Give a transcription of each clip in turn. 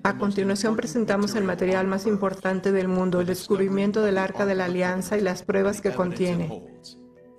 A continuación presentamos el material más importante del mundo, el descubrimiento del Arca de la Alianza y las pruebas que contiene.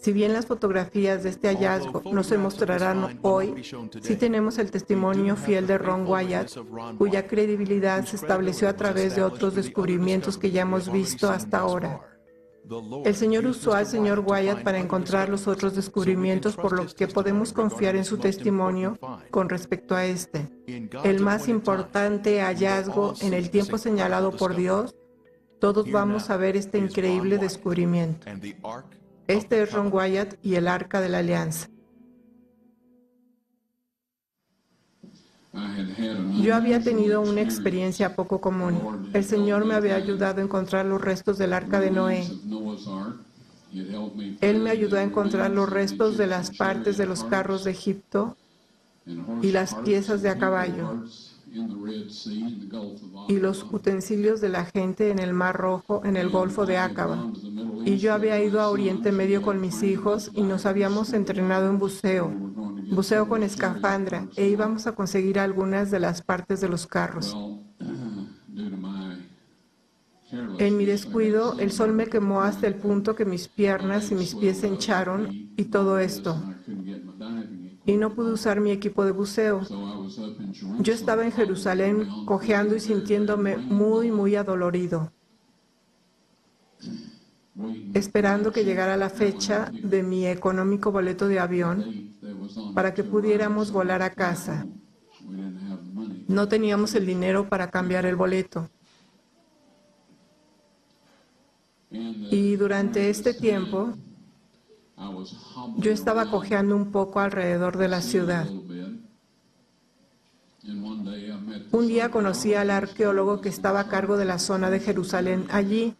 Si bien las fotografías de este hallazgo no se mostrarán hoy, sí tenemos el testimonio fiel de Ron Wyatt, cuya credibilidad se estableció a través de otros descubrimientos que ya hemos visto hasta ahora. El Señor usó al Señor Wyatt para encontrar los otros descubrimientos, por lo que podemos confiar en su testimonio con respecto a este. El más importante hallazgo en el tiempo señalado por Dios, todos vamos a ver este increíble descubrimiento. Este es Ron Wyatt y el Arca de la Alianza. Yo había tenido una experiencia poco común. El Señor me había ayudado a encontrar los restos del Arca de Noé. Él me ayudó a encontrar los restos de las partes de los carros de Egipto y las piezas de a caballo y los utensilios de la gente en el Mar Rojo, en el Golfo de Acaba. Y yo había ido a Oriente Medio con mis hijos y nos habíamos entrenado en buceo con escafandra, e íbamos a conseguir algunas de las partes de los carros. En mi descuido, el sol me quemó hasta el punto que mis piernas y mis pies se hincharon y todo esto. Y no pude usar mi equipo de buceo. Yo estaba en Jerusalén cojeando y sintiéndome muy adolorido, esperando que llegara la fecha de mi económico boleto de avión para que pudiéramos volar a casa. No teníamos el dinero para cambiar el boleto. Y durante este tiempo, yo estaba cojeando un poco alrededor de la ciudad. Un día conocí al arqueólogo que estaba a cargo de la zona de Jerusalén allí.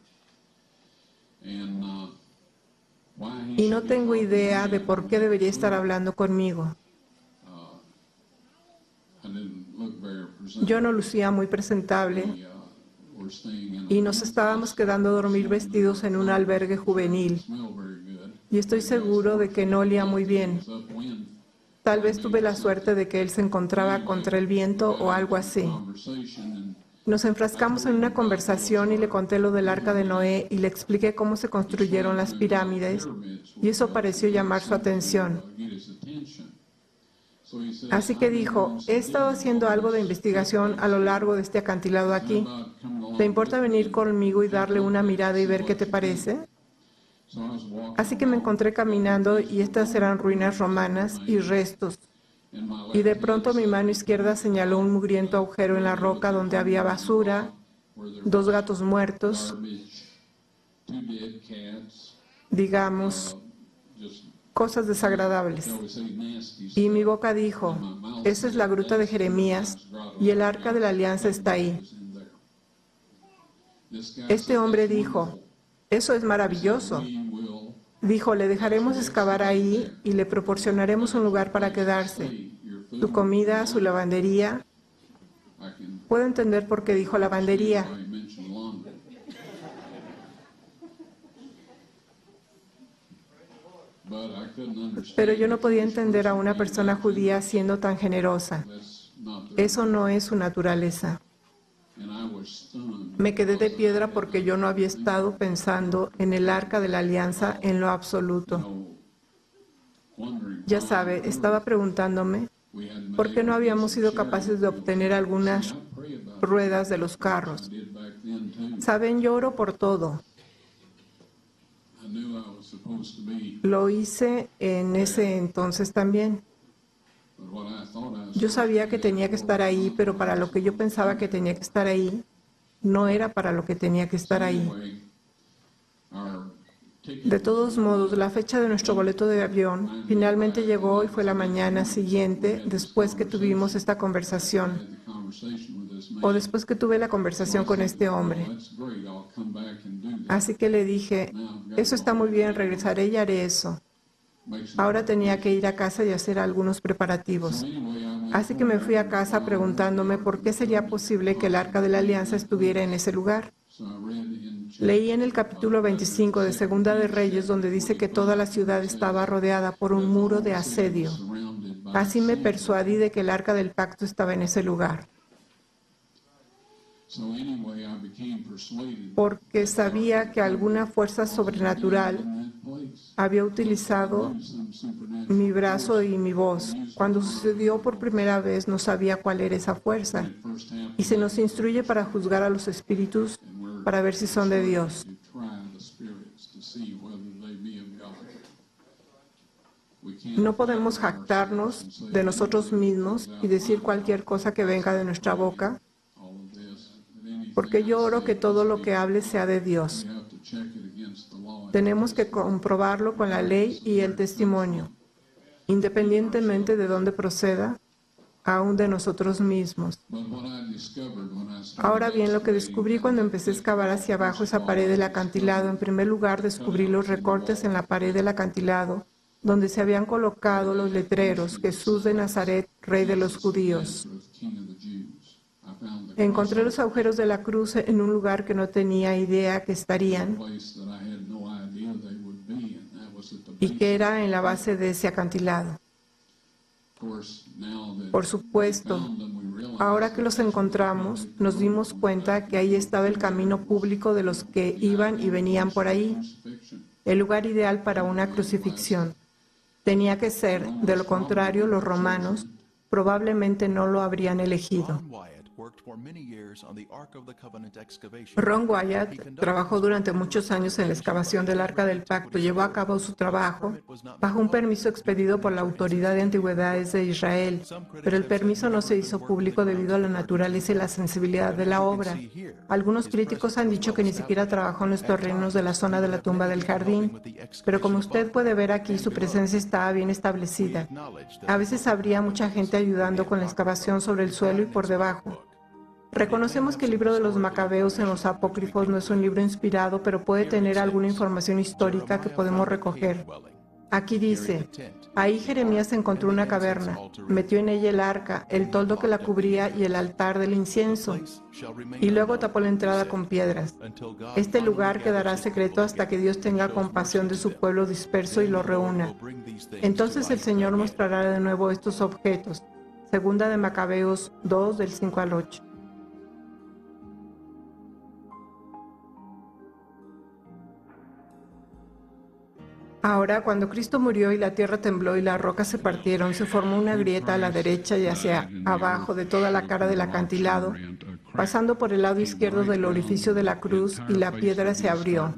Y no tengo idea de por qué debería estar hablando conmigo. Yo no lucía muy presentable y nos estábamos quedando a dormir vestidos en un albergue juvenil. Y estoy seguro de que no olía muy bien. Tal vez tuve la suerte de que él se encontraba contra el viento o algo así. Nos enfrascamos en una conversación y le conté lo del Arca de Noé y le expliqué cómo se construyeron las pirámides, y eso pareció llamar su atención. Así que dijo: he estado haciendo algo de investigación a lo largo de este acantilado aquí. ¿Te importa venir conmigo y darle una mirada y ver qué te parece? Así que me encontré caminando y estas eran ruinas romanas y restos. Y de pronto mi mano izquierda señaló un mugriento agujero en la roca donde había basura, 2 gatos muertos, digamos, cosas desagradables. Y mi boca dijo: esa es la gruta de Jeremías y el Arca de la Alianza está ahí. Este hombre dijo: eso es maravilloso. Dijo: le dejaremos excavar ahí y le proporcionaremos un lugar para quedarse, su comida, su lavandería. Puedo entender por qué dijo lavandería. Pero yo no podía entender a una persona judía siendo tan generosa. Eso no es su naturaleza. Me quedé de piedra porque yo no había estado pensando en el Arca de la Alianza en lo absoluto. Ya sabe, estaba preguntándome por qué no habíamos sido capaces de obtener algunas ruedas de los carros. Saben, yo oro por todo. Lo hice en ese entonces también. Yo sabía que tenía que estar ahí, pero para lo que yo pensaba que tenía que estar ahí, no era para lo que tenía que estar ahí. De todos modos, la fecha de nuestro boleto de avión finalmente llegó y fue la mañana siguiente, después que tuvimos esta conversación, o después que tuve la conversación con este hombre. Así que le dije: eso está muy bien, regresaré y haré eso. Ahora tenía que ir a casa y hacer algunos preparativos. Así que me fui a casa preguntándome por qué sería posible que el Arca de la Alianza estuviera en ese lugar. Leí en el capítulo 25 de Segunda de Reyes, donde dice que toda la ciudad estaba rodeada por un muro de asedio. Así me persuadí de que el Arca del Pacto estaba en ese lugar. porque sabía que alguna fuerza sobrenatural había utilizado mi brazo y mi voz. Cuando sucedió por primera vez, no sabía cuál era esa fuerza. Y se nos instruye para juzgar a los espíritus, para ver si son de Dios. No podemos jactarnos de nosotros mismos y decir cualquier cosa que venga de nuestra boca, porque yo oro que todo lo que hable sea de Dios. Tenemos que comprobarlo con la ley y el testimonio, independientemente de dónde proceda, aún de nosotros mismos. Ahora bien, lo que descubrí cuando empecé a excavar hacia abajo esa pared del acantilado, en primer lugar descubrí los recortes en la pared del acantilado, donde se habían colocado los letreros: Jesús de Nazaret, Rey de los Judíos. Encontré los agujeros de la cruz en un lugar que no tenía idea que estarían y que era en la base de ese acantilado. Por supuesto, ahora que los encontramos, nos dimos cuenta que ahí estaba el camino público de los que iban y venían por ahí, el lugar ideal para una crucifixión. Tenía que ser, de lo contrario, los romanos probablemente no lo habrían elegido. Ron Wyatt trabajó durante muchos años en la excavación del Arca del Pacto. Llevó a cabo su trabajo bajo un permiso expedido por la Autoridad de Antigüedades de Israel, pero el permiso no se hizo público debido a la naturaleza y la sensibilidad de la obra. Algunos críticos han dicho que ni siquiera trabajó en los terrenos de la zona de la tumba del jardín, pero como usted puede ver aquí, su presencia estaba bien establecida. A veces habría mucha gente ayudando con la excavación sobre el suelo y por debajo. Reconocemos que el libro de los Macabeos en los apócrifos no es un libro inspirado, pero puede tener alguna información histórica que podemos recoger. Aquí dice: ahí Jeremías encontró una caverna, metió en ella el arca, el toldo que la cubría y el altar del incienso, y luego tapó la entrada con piedras. Este lugar quedará secreto hasta que Dios tenga compasión de su pueblo disperso y lo reúna. Entonces el Señor mostrará de nuevo estos objetos. Segunda de Macabeos 2, del 5 al 8. Ahora, cuando Cristo murió y la tierra tembló y las rocas se partieron, se formó una grieta a la derecha y hacia abajo de toda la cara del acantilado, pasando por el lado izquierdo del orificio de la cruz, y la piedra se abrió.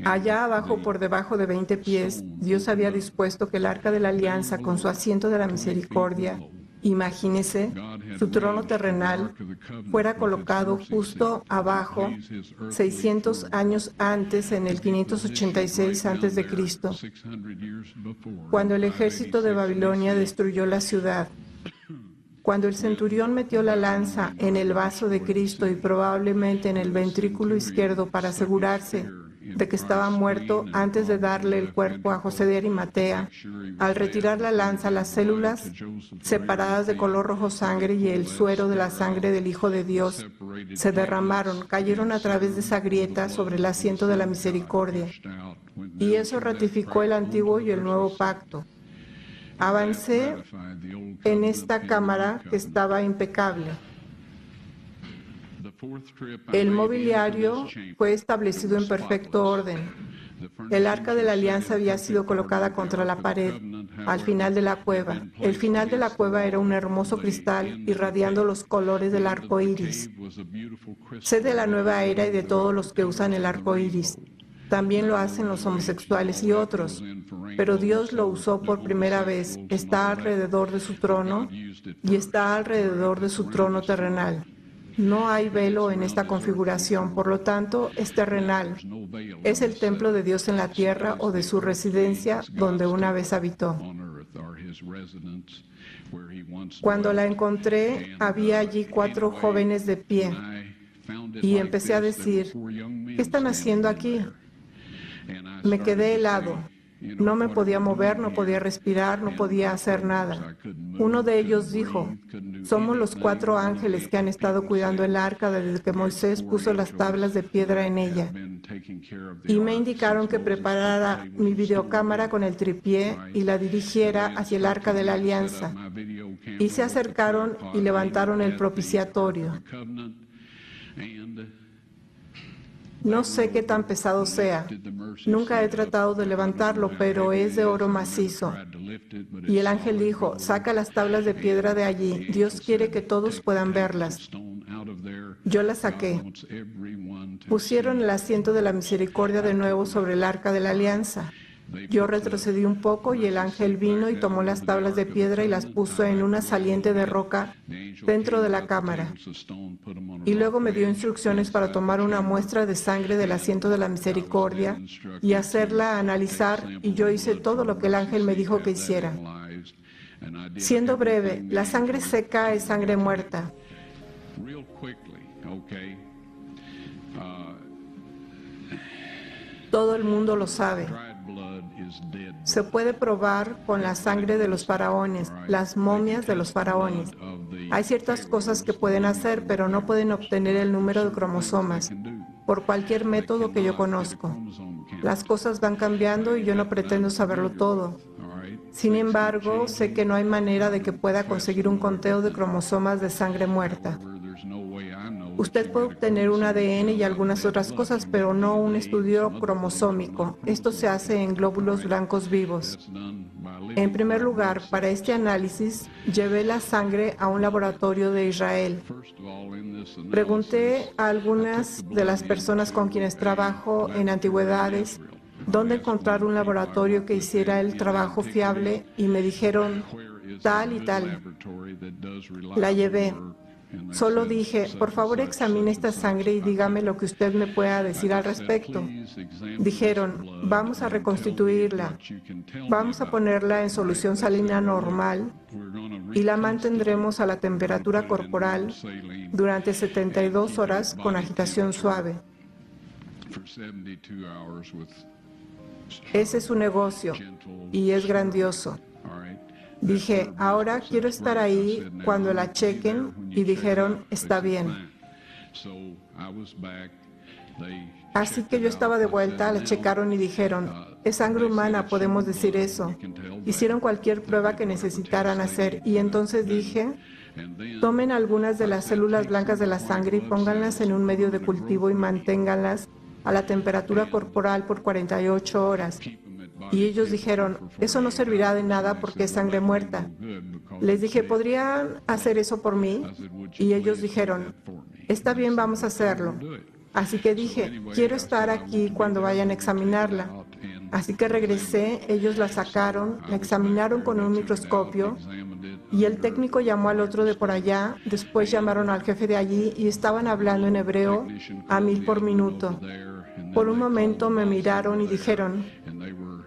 Allá abajo, por debajo de 20 pies, Dios había dispuesto que el Arca de la Alianza, con su asiento de la misericordia, imagínese, su trono terrenal, fuera colocado justo abajo, 600 años antes, en el 586 a.C., cuando el ejército de Babilonia destruyó la ciudad. Cuando el centurión metió la lanza en el vaso de Cristo y probablemente en el ventrículo izquierdo para asegurarse de que estaba muerto antes de darle el cuerpo a José de Arimatea, al retirar la lanza, las células separadas de color rojo sangre y el suero de la sangre del Hijo de Dios se derramaron, cayeron a través de esa grieta sobre el asiento de la misericordia. Y eso ratificó el antiguo y el nuevo pacto. Avancé en esta cámara que estaba impecable. El mobiliario fue establecido en perfecto orden. El Arca de la Alianza había sido colocada contra la pared, al final de la cueva. El final de la cueva era un hermoso cristal irradiando los colores del arco iris. Sé de la nueva era y de todos los que usan el arco iris. También lo hacen los homosexuales y otros, pero Dios lo usó por primera vez. Está alrededor de su trono y está alrededor de su trono terrenal. No hay velo en esta configuración, por lo tanto, es terrenal. Es el templo de Dios en la tierra o de su residencia donde una vez habitó. Cuando la encontré, había allí 4 jóvenes de pie y empecé a decir: ¿qué están haciendo aquí? Me quedé helado. No me podía mover, no podía respirar, no podía hacer nada. Uno de ellos dijo: somos los 4 ángeles que han estado cuidando el arca desde que Moisés puso las tablas de piedra en ella. y me indicaron que preparara mi videocámara con el tripié y la dirigiera hacia el Arca de la Alianza. Y se acercaron y levantaron el propiciatorio. No sé qué tan pesado sea. Nunca he tratado de levantarlo, pero es de oro macizo. Y el ángel dijo, saca las tablas de piedra de allí. Dios quiere que todos puedan verlas. Yo las saqué. Pusieron el asiento de la misericordia de nuevo sobre el Arca de la Alianza. Yo retrocedí un poco y el ángel vino y tomó las tablas de piedra y las puso en una saliente de roca dentro de la cámara. Y luego me dio instrucciones para tomar una muestra de sangre del asiento de la misericordia y hacerla analizar, y yo hice todo lo que el ángel me dijo que hiciera. Siendo breve, la sangre seca es sangre muerta. Todo el mundo lo sabe. Se puede probar con la sangre de los faraones, las momias de los faraones. Hay ciertas cosas que pueden hacer, pero no pueden obtener el número de cromosomas por cualquier método que yo conozco. Las cosas van cambiando y yo no pretendo saberlo todo. Sin embargo, sé que no hay manera de que pueda conseguir un conteo de cromosomas de sangre muerta. Usted puede obtener un ADN y algunas otras cosas, pero no un estudio cromosómico. Esto se hace en glóbulos blancos vivos. En primer lugar, para este análisis, llevé la sangre a un laboratorio de Israel. Pregunté a algunas de las personas con quienes trabajo en antigüedades dónde encontrar un laboratorio que hiciera el trabajo fiable y me dijeron tal y tal. La llevé. Solo dije, por favor examine esta sangre y dígame lo que usted me pueda decir al respecto. Dijeron, vamos a reconstituirla, vamos a ponerla en solución salina normal y la mantendremos a la temperatura corporal durante 72 horas con agitación suave. Ese es su negocio y es grandioso. Dije, ahora quiero estar ahí cuando la chequen, y dijeron, está bien. Así que yo estaba de vuelta, la checaron y dijeron, es sangre humana, podemos decir eso. Hicieron cualquier prueba que necesitaran hacer y entonces dije, tomen algunas de las células blancas de la sangre y pónganlas en un medio de cultivo y manténganlas a la temperatura corporal por 48 horas. Y ellos dijeron, eso no servirá de nada porque es sangre muerta. Les dije, ¿podrían hacer eso por mí? Y ellos dijeron, está bien, vamos a hacerlo. Así que dije, quiero estar aquí cuando vayan a examinarla. Así que regresé, ellos la sacaron, la examinaron con un microscopio y el técnico llamó al otro de por allá, después llamaron al jefe de allí y estaban hablando en hebreo a 1000 por minuto. Por un momento me miraron y dijeron,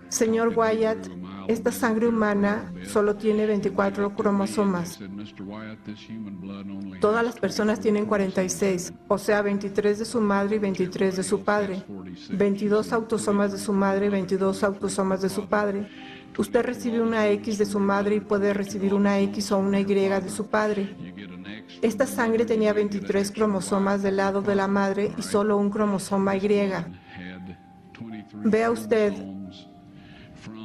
señor Wyatt, esta sangre humana solo tiene 24 cromosomas. Todas las personas tienen 46, o sea, 23 de su madre y 23 de su padre. 22 autosomas de su madre y 22 autosomas de su padre. Usted recibe una X de su madre y puede recibir una X o una Y de su padre. Esta sangre tenía 23 cromosomas del lado de la madre y solo un cromosoma Y. Vea usted,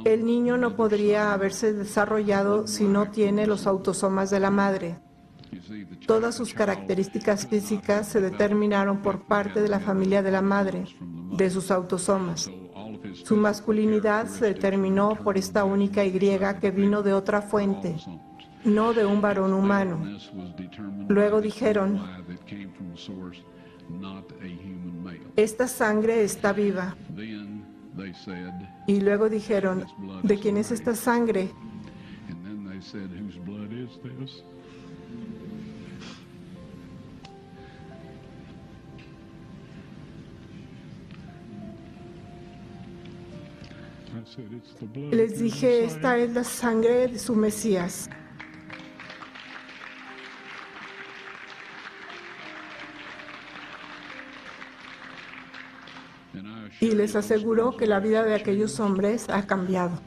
el niño no podría haberse desarrollado si no tiene los autosomas de la madre. Todas sus características físicas se determinaron por parte de la familia de la madre, de sus autosomas. Su masculinidad se determinó por esta única Y que vino de otra fuente, no de un varón humano. Luego dijeron, esta sangre está viva. Y luego dijeron, ¿de quién es esta sangre? Les dije, esta es la sangre de su Mesías. Y les aseguro que la vida de aquellos hombres ha cambiado.